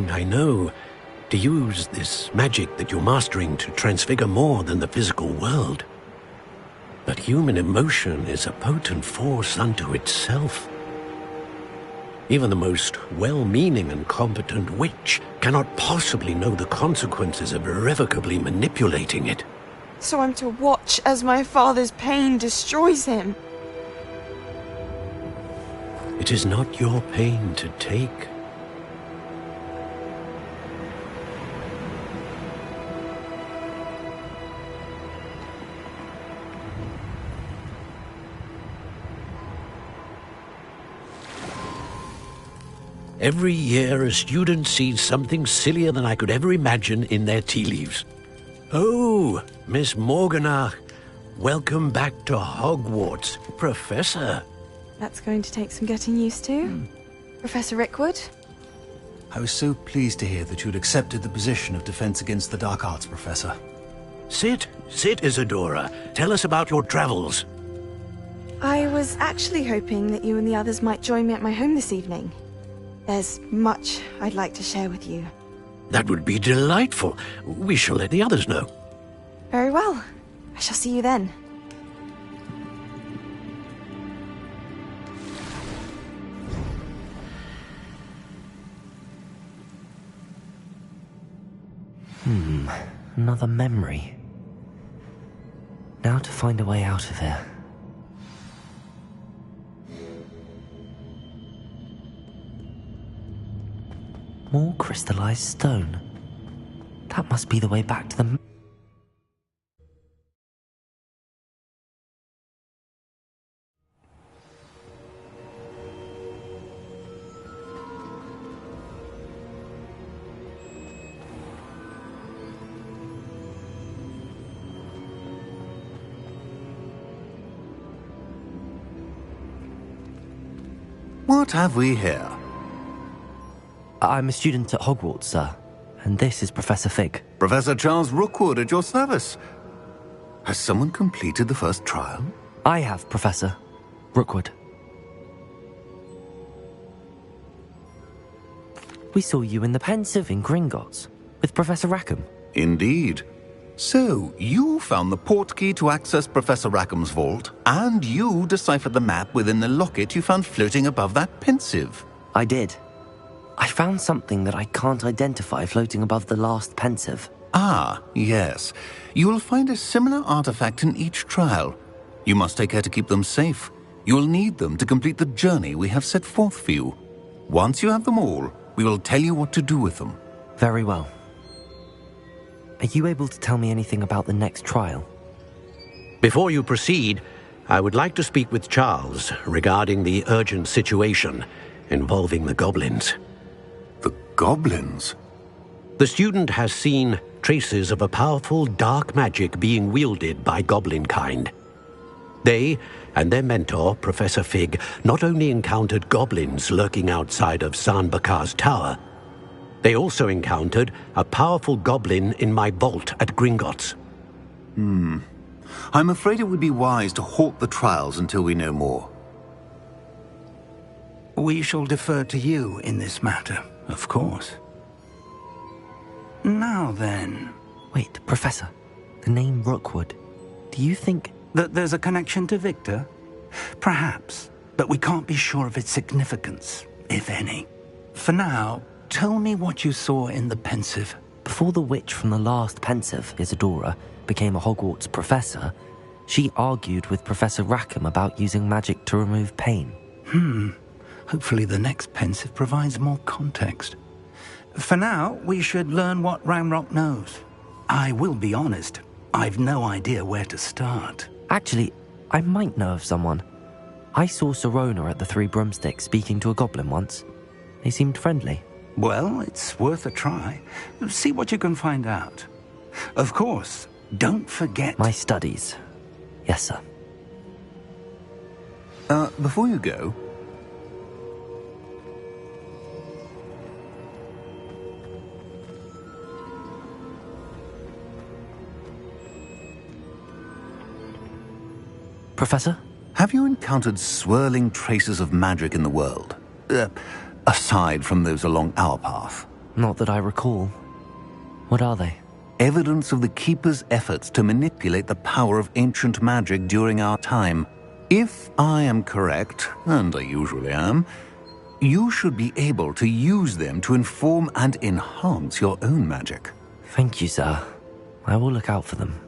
tempting, I know, to use this magic that you're mastering to transfigure more than the physical world. But human emotion is a potent force unto itself. Even the most well-meaning and competent witch cannot possibly know the consequences of irrevocably manipulating it. So I'm to watch as my father's pain destroys him? It is not your pain to take. Every year, a student sees something sillier than I could ever imagine in their tea leaves. Oh, Miss Morganach, welcome back to Hogwarts, Professor. That's going to take some getting used to. Professor Rickwood? I was so pleased to hear that you'd accepted the position of Defense Against the Dark Arts, Professor. Sit, Isadora. Tell us about your travels. I was actually hoping that you and the others might join me at my home this evening. There's much I'd like to share with you. That would be delightful. We shall let the others know. Very well. I shall see you then. Another memory. Now to find a way out of here. More crystallized stone. That must be the way back to the... What have we here? I'm a student at Hogwarts, sir. And this is Professor Fig. Professor Charles Rookwood at your service. Has someone completed the first trial? I have, Professor Rookwood. We saw you in the Pensive in Gringotts with Professor Rackham. Indeed. So, you found the portkey to access Professor Rackham's vault, and you deciphered the map within the locket you found floating above that Pensive. I did. I found something that I can't identify floating above the last Pensive. Ah, yes. You will find a similar artifact in each trial. You must take care to keep them safe. You will need them to complete the journey we have set forth for you. Once you have them all, we will tell you what to do with them. Very well. Are you able to tell me anything about the next trial? Before you proceed, I would like to speak with Charles regarding the urgent situation involving the goblins. The goblins? The student has seen traces of a powerful dark magic being wielded by goblin kind. They and their mentor, Professor Fig, not only encountered goblins lurking outside of Sanbakar's tower, they also encountered a powerful goblin in my vault at Gringotts. I'm afraid it would be wise to halt the trials until we know more. We shall defer to you in this matter, of course. Now then... Wait, Professor. The name Rookwood. Do you think... that there's a connection to Victor? Perhaps, but we can't be sure of its significance, if any. For now, tell me what you saw in the Pensive. Before the witch from the last Pensive, Isadora, became a Hogwarts professor, she argued with Professor Rackham about using magic to remove pain. Hopefully the next Pensive provides more context. For now, we should learn what Ranrock knows. I will be honest, I've no idea where to start. Actually, I might know of someone. I saw Sirona at the Three Broomsticks speaking to a goblin once. They seemed friendly. Well, it's worth a try. See what you can find out. Of course, don't forget... My studies. Yes, sir. Before you go... Professor? Have you encountered swirling traces of magic in the world? Aside from those along our path? Not that I recall. What are they? Evidence of the Keeper's efforts to manipulate the power of ancient magic during our time. If I am correct, and I usually am, you should be able to use them to inform and enhance your own magic. Thank you, sir. I will look out for them.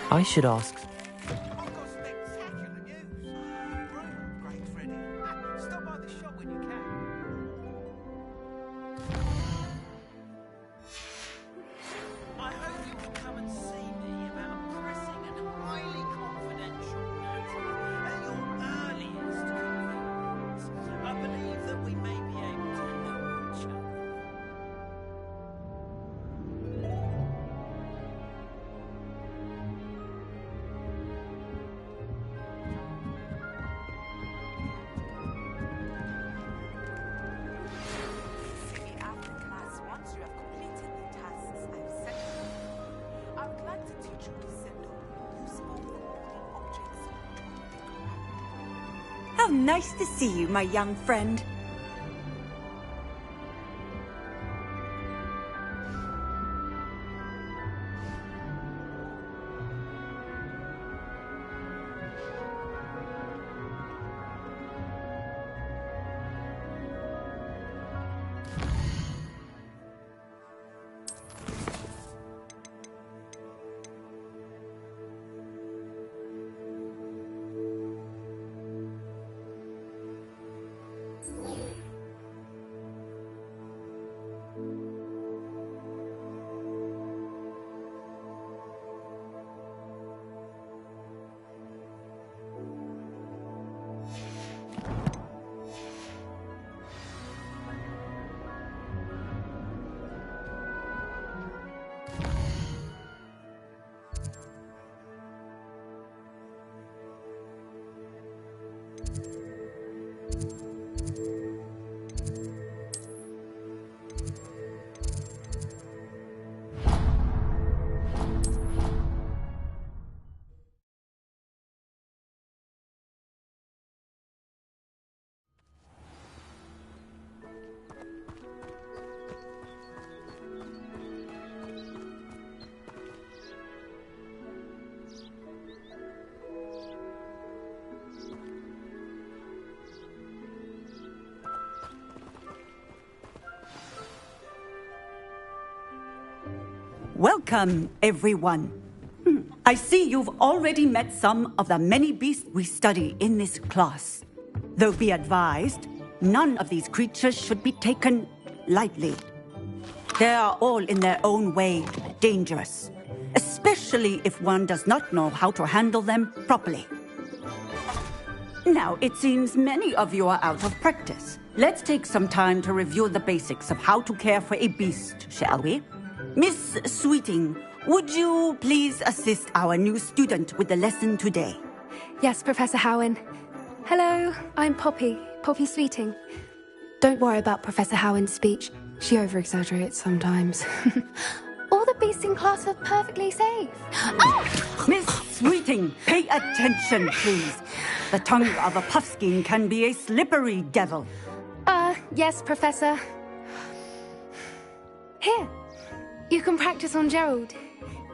I should ask... I've got spectacular news. Brilliant, great Freddy. Stop by the shop when you can. I hope you will come and see me about a pressing and highly confidential matter at your earliest convenience. I believe that we may be able to help each other. How nice to see you, my young friend. Welcome, everyone. I see you've already met some of the many beasts we study in this class. Though be advised, none of these creatures should be taken lightly. They are all in their own way dangerous, especially if one does not know how to handle them properly. Now, it seems many of you are out of practice. Let's take some time to review the basics of how to care for a beast, shall we? Miss Sweeting, would you please assist our new student with the lesson today? Yes, Professor Howen. Hello, I'm Poppy Sweeting. Don't worry about Professor Howen's speech. She over-exaggerates sometimes. All the beasts in class are perfectly safe. Oh! Miss Sweeting, pay attention, please. The tongue of a puffskein can be a slippery devil. Yes, Professor. Here, you can practice on Gerald.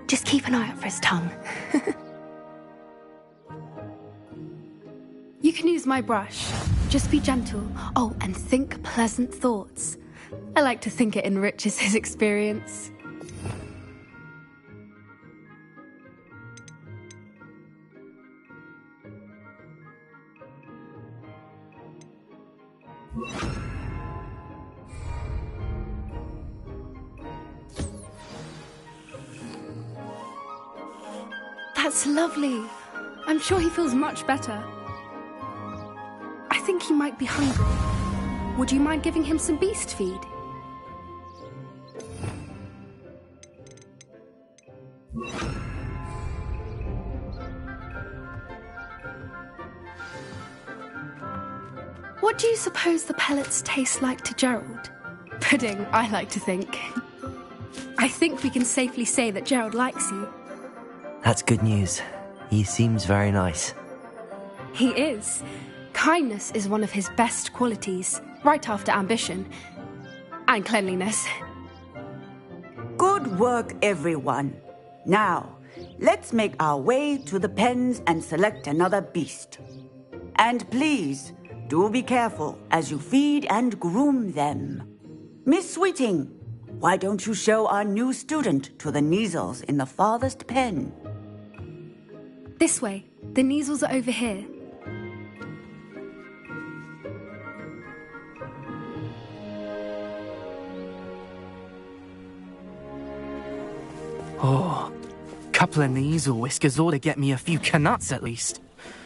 Just keep an eye out for his tongue. You can use my brush. Just be gentle. Oh, and think pleasant thoughts. I like to think it enriches his experience. That's lovely. I'm sure he feels much better. I think he might be hungry. Would you mind giving him some beast feed? What do you suppose the pellets taste like to Gerald? Pudding, I like to think. I think we can safely say that Gerald likes you. That's good news. He seems very nice. He is. Kindness is one of his best qualities, right after ambition. And cleanliness. Good work, everyone. Now, let's make our way to the pens and select another beast. And please, do be careful as you feed and groom them. Miss Sweeting, why don't you show our new student to the Kneazles in the farthest pen? This way. The Kneazles are over here. Oh, couple of Kneazle whiskers ought to get me a few canuts at least.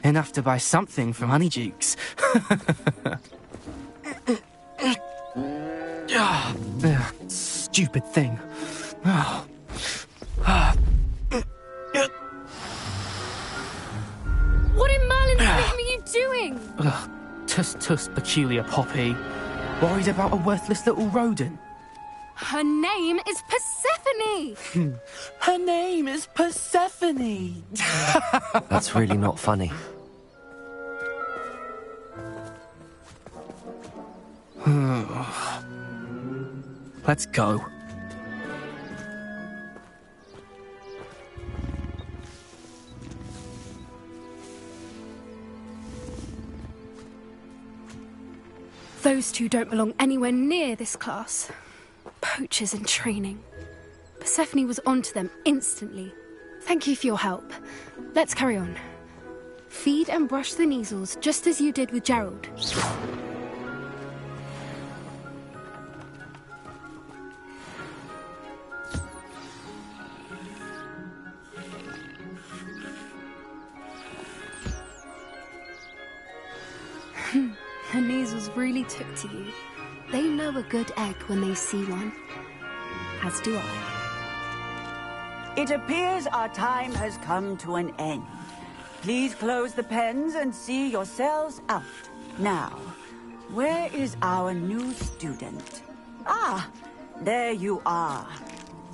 Enough to buy something from Honeydukes. Stupid thing. What in Merlin's name are you doing? Tuss, peculiar Poppy. Worried about a worthless little rodent? Her name is Persephone! Her name is Persephone! That's really not funny. Let's go. Those two don't belong anywhere near this class. Poachers in training. Persephone was onto them instantly. Thank you for your help. Let's carry on. Feed and brush the Kneazles just as you did with Gerald. The Kneazles really took to you. They know a good egg when they see one. As do I. It appears our time has come to an end. Please close the pens and see yourselves out. Now, where is our new student? Ah, there you are.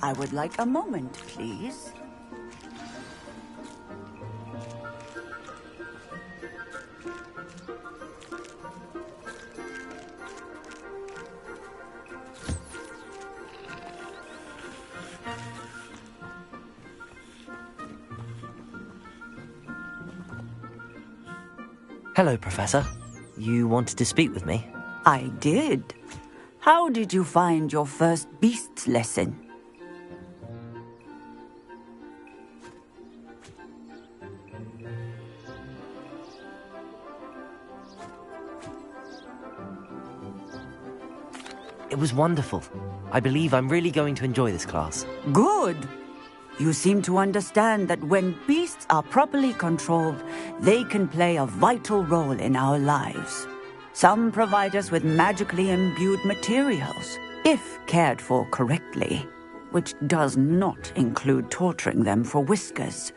I would like a moment, please. Hello, Professor. You wanted to speak with me? I did. How did you find your first beasts lesson? It was wonderful. I believe I'm really going to enjoy this class. Good. You seem to understand that when beasts are properly controlled, they can play a vital role in our lives. Some provide us with magically imbued materials, if cared for correctly, which does not include torturing them for whiskers.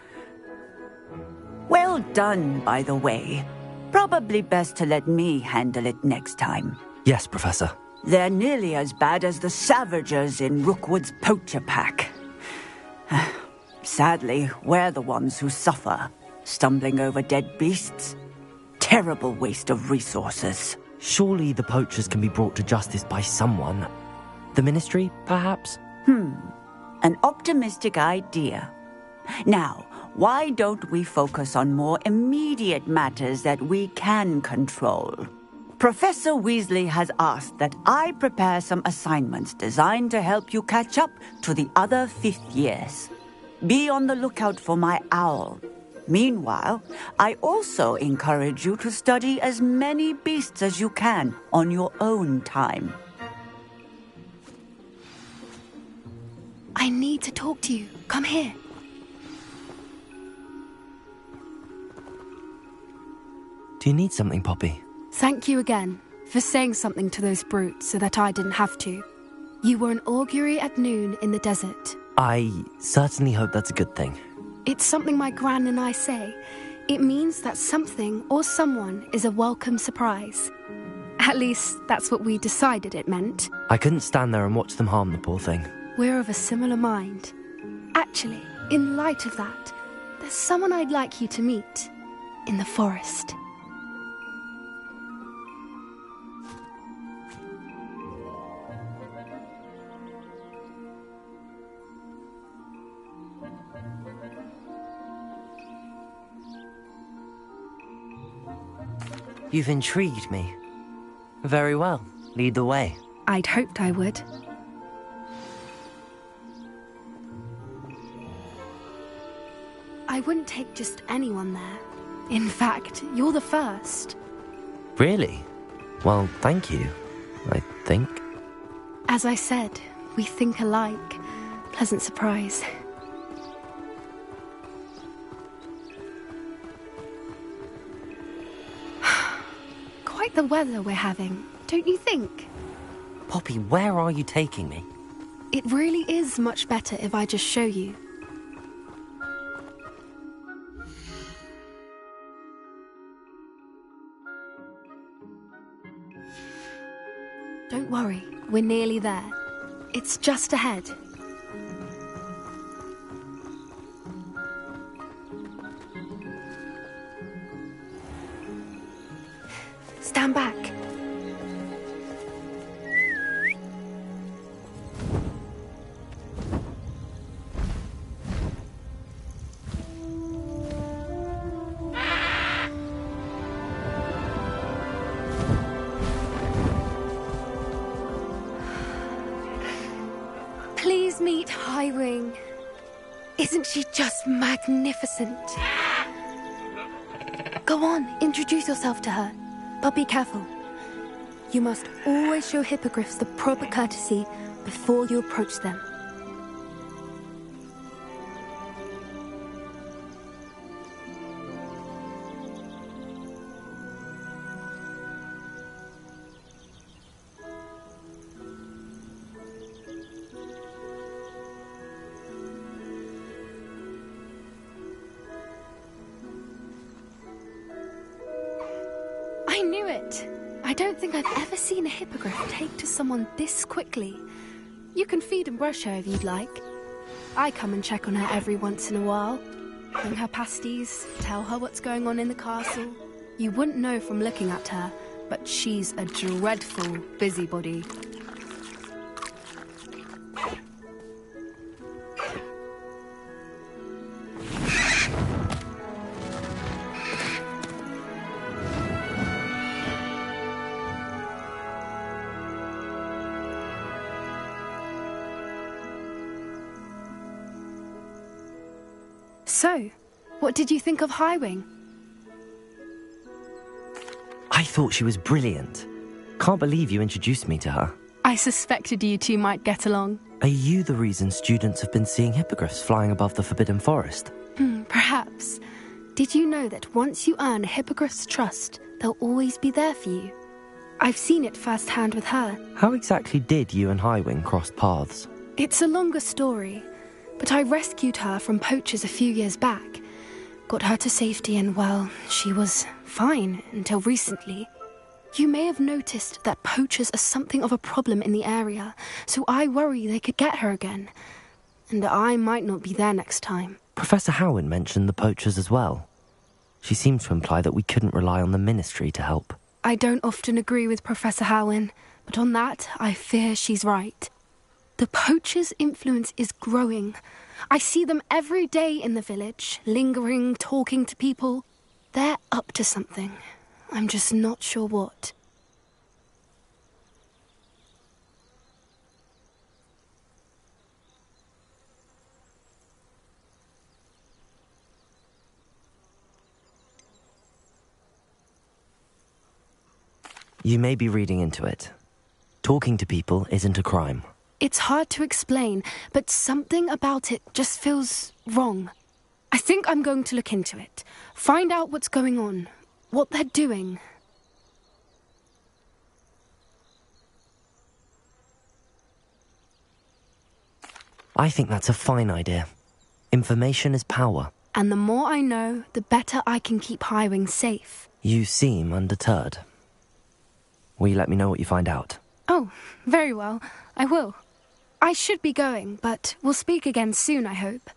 Well done, by the way. Probably best to let me handle it next time. Yes, Professor. They're nearly as bad as the Savagers in Rookwood's poacher pack. Sadly, we're the ones who suffer, stumbling over dead beasts. Terrible waste of resources. Surely the poachers can be brought to justice by someone. The Ministry, perhaps? An optimistic idea. Now, why don't we focus on more immediate matters that we can control? Professor Weasley has asked that I prepare some assignments designed to help you catch up to the other fifth years. Be on the lookout for my owl. Meanwhile, I also encourage you to study as many beasts as you can on your own time. I need to talk to you. Come here. Do you need something, Poppy? Thank you again for saying something to those brutes so that I didn't have to. You were an augury at noon in the desert. I certainly hope that's a good thing. It's something my gran and I say. It means that something or someone is a welcome surprise. At least, that's what we decided it meant. I couldn't stand there and watch them harm the poor thing. We're of a similar mind. Actually, in light of that, there's someone I'd like you to meet. In the forest. You've intrigued me. Very well. Lead the way. I'd hoped I would. I wouldn't take just anyone there. In fact, you're the first. Really? Well, thank you, I think. As I said, we think alike. Pleasant surprise. Quite the weather we're having, don't you think? Poppy, where are you taking me? It really is much better if I just show you. Don't worry, we're nearly there. It's just ahead. Stand back. Please meet Highwing. Isn't she just magnificent? Go on, introduce yourself to her. But be careful. You must always show hippogriffs the proper courtesy before you approach them. I knew it! I don't think I've ever seen a hippogriff take to someone this quickly. You can feed and brush her if you'd like. I come and check on her every once in a while. Bring her pasties, tell her what's going on in the castle. You wouldn't know from looking at her, but she's a dreadful busybody. So, what did you think of Highwing? I thought she was brilliant. Can't believe you introduced me to her. I suspected you two might get along. Are you the reason students have been seeing hippogriffs flying above the Forbidden Forest? Perhaps. Did you know that once you earn a hippogriff's trust, they'll always be there for you? I've seen it firsthand with her. How exactly did you and Highwing cross paths? It's a longer story, but I rescued her from poachers a few years back. Got her to safety and, well, she was fine until recently. You may have noticed that poachers are something of a problem in the area, so I worry they could get her again. And I might not be there next time. Professor Howen mentioned the poachers as well. She seemed to imply that we couldn't rely on the ministry to help. I don't often agree with Professor Howen, but on that, I fear she's right. The poachers' influence is growing. I see them every day in the village, lingering, talking to people. They're up to something. I'm just not sure what. You may be reading into it. Talking to people isn't a crime. It's hard to explain, but something about it just feels wrong. I think I'm going to look into it. Find out what's going on, what they're doing. I think that's a fine idea. Information is power. And the more I know, the better I can keep Highwing safe. You seem undeterred. Will you let me know what you find out? Oh, very well. I will. I should be going, but we'll speak again soon, I hope.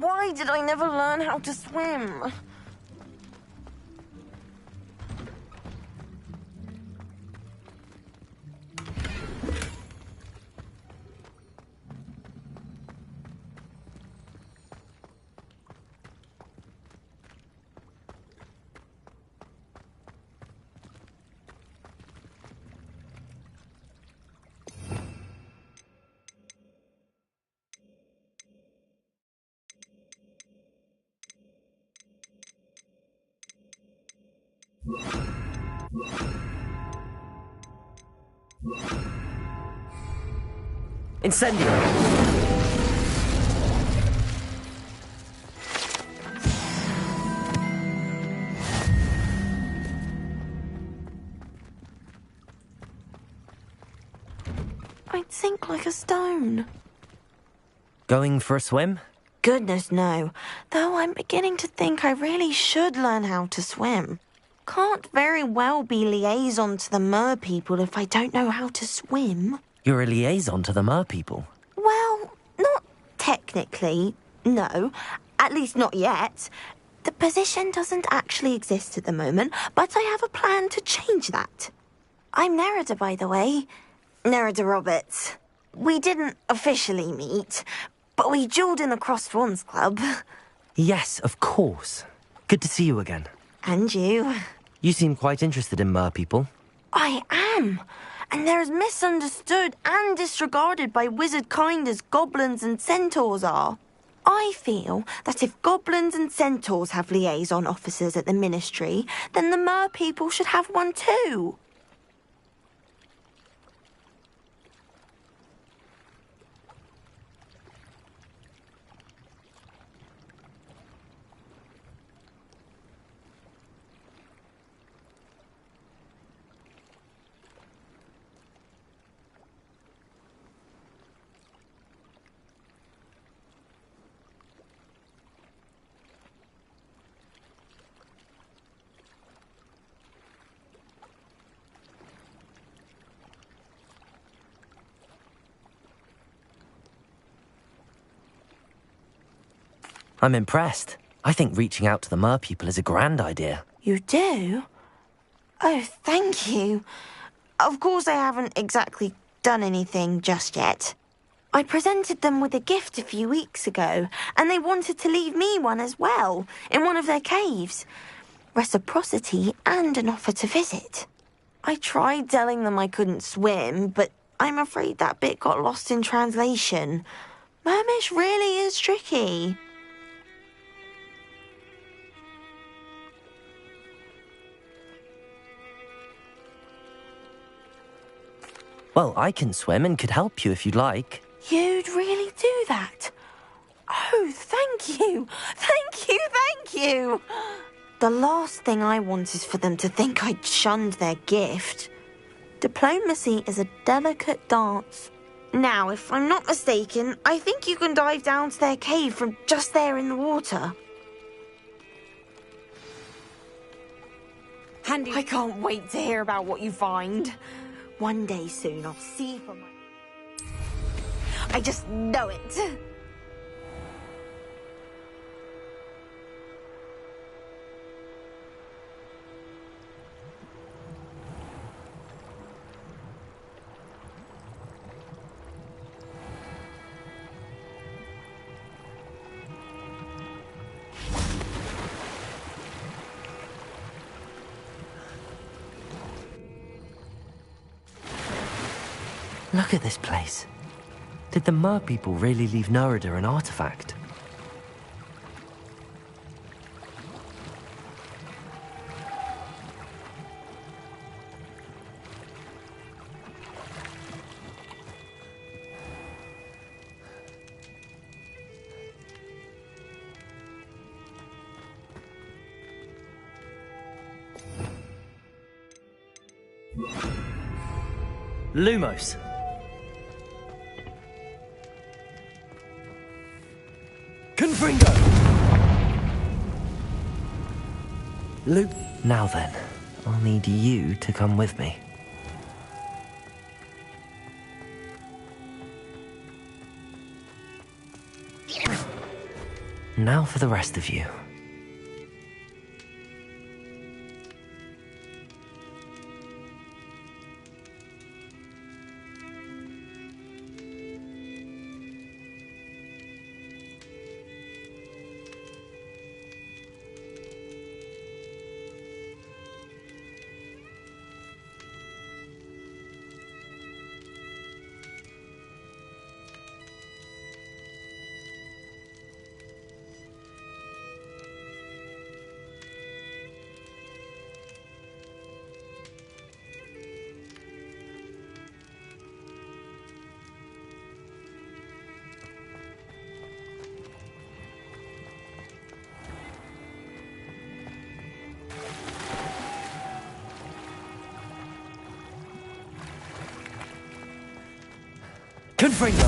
Why did I never learn how to swim? Incendio! I'd sink like a stone. Going for a swim? Goodness, no. Though I'm beginning to think I really should learn how to swim. Can't very well be liaison to the mer people if I don't know how to swim. You're a liaison to the mer people? Well, not technically, no. At least not yet. The position doesn't actually exist at the moment, but I have a plan to change that. I'm Nerida, by the way. Nerida Roberts. We didn't officially meet, but we duelled in the Crossed Swans Club. Yes, of course. Good to see you again. And you. You seem quite interested in mer people. I am. And they're as misunderstood and disregarded by wizard kind as goblins and centaurs are. I feel that if goblins and centaurs have liaison officers at the Ministry, then the mer people should have one too. I'm impressed. I think reaching out to the mer people is a grand idea. You do? Oh, thank you. Of course I haven't exactly done anything just yet. I presented them with a gift a few weeks ago, and they wanted to leave me one as well, in one of their caves. Reciprocity and an offer to visit. I tried telling them I couldn't swim, but I'm afraid that bit got lost in translation. Mermish really is tricky. Well, I can swim and could help you if you'd like. You'd really do that? Oh, thank you! Thank you, thank you! The last thing I want is for them to think I'd shunned their gift. Diplomacy is a delicate dance. Now, if I'm not mistaken, I think you can dive down to their cave from just there in the water. Handy. I can't wait to hear about what you find. One day soon, I'll see for my... I just know it. Look at this place. Did the mer people really leave Nerida an artifact? Lumos. Confringo! Luke. Now then, I'll need you to come with me. Now for the rest of you. Confringo!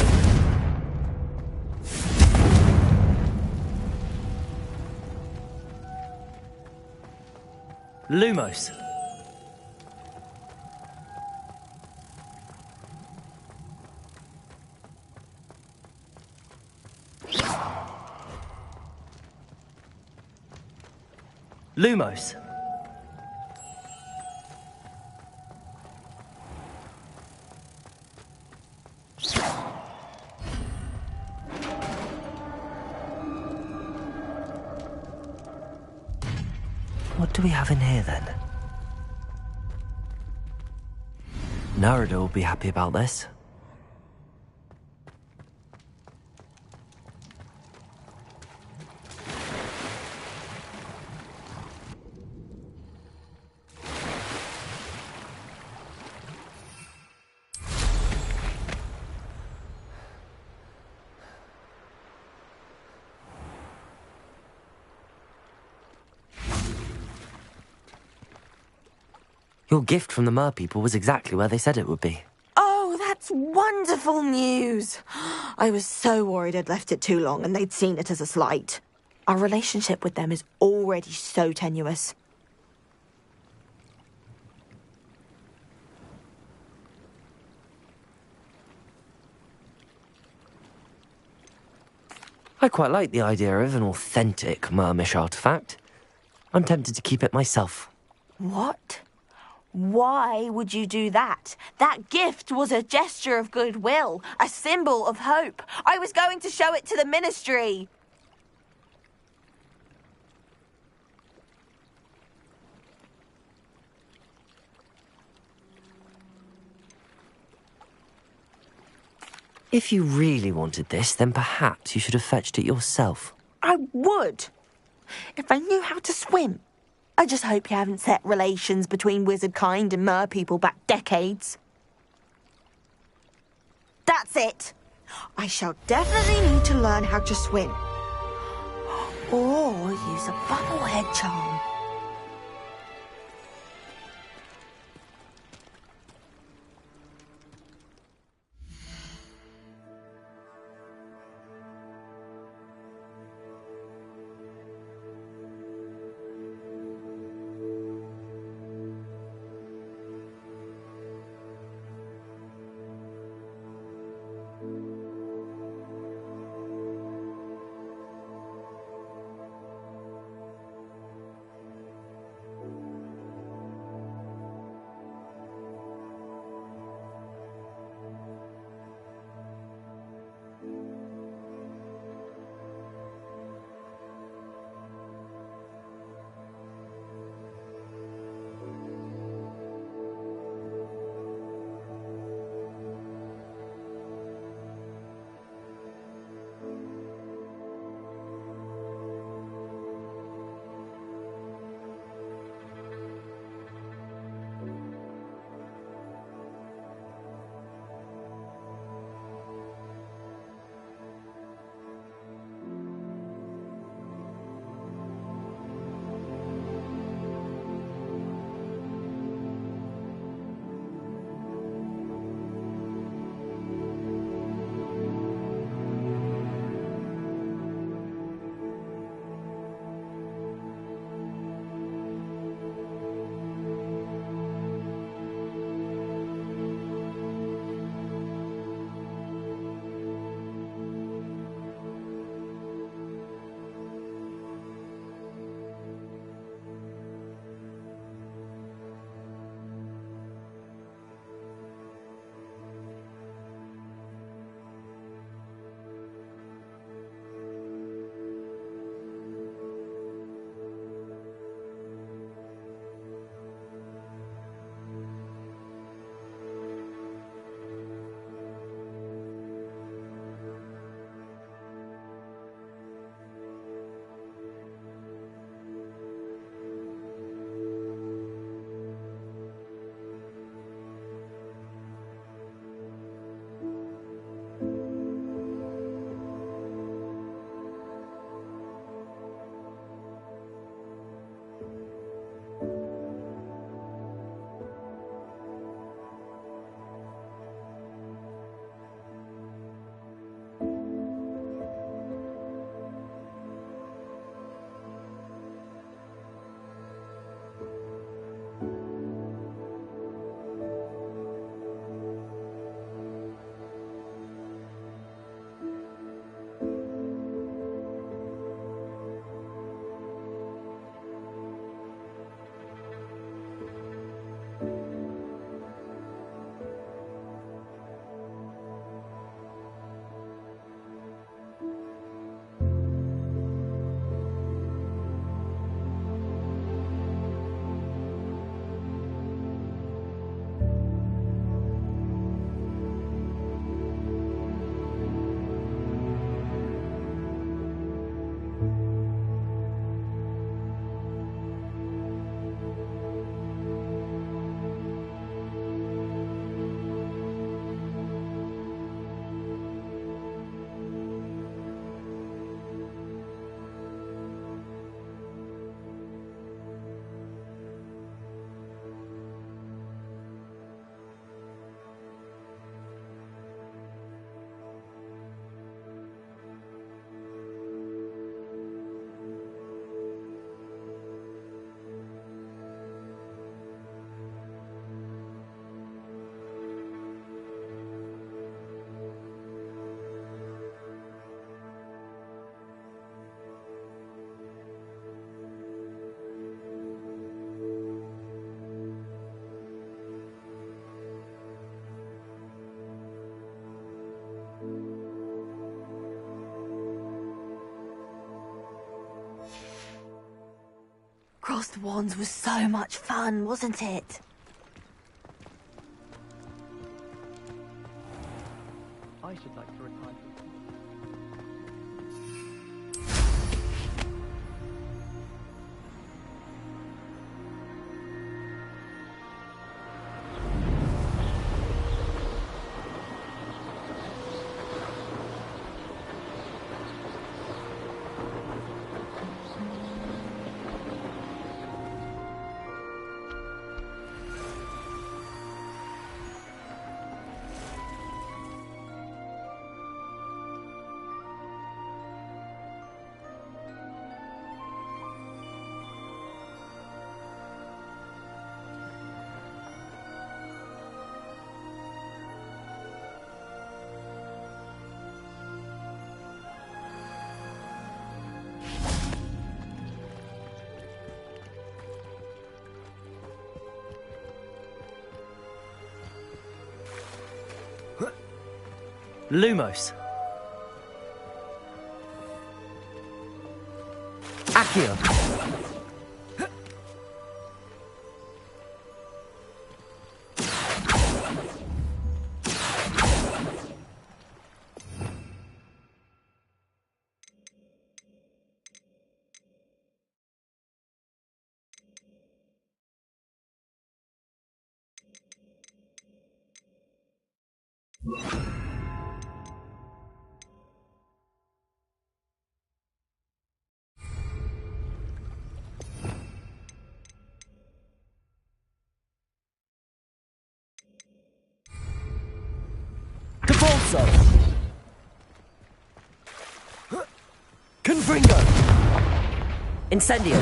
Lumos. Lumos. What do we have in here then? Narada will be happy about this. Your gift from the Mer people was exactly where they said it would be. Oh, that's wonderful news. I was so worried I'd left it too long and they'd seen it as a slight. Our relationship with them is already so tenuous. I quite like the idea of an authentic Mermish artifact. I'm tempted to keep it myself. What? Why would you do that? That gift was a gesture of goodwill, a symbol of hope. I was going to show it to the ministry. If you really wanted this, then perhaps you should have fetched it yourself. I would, if I knew how to swim. I just hope you haven't set relations between wizard kind and mer people back decades. That's it. I shall definitely need to learn how to swim. Or use a bubblehead charm. Lost Wands was so much fun, wasn't it? I should like to retire. Lumos. Accio. Convulso! Confringo! Incendio!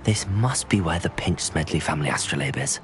This must be where the Pinch Smedley family astrolabe is.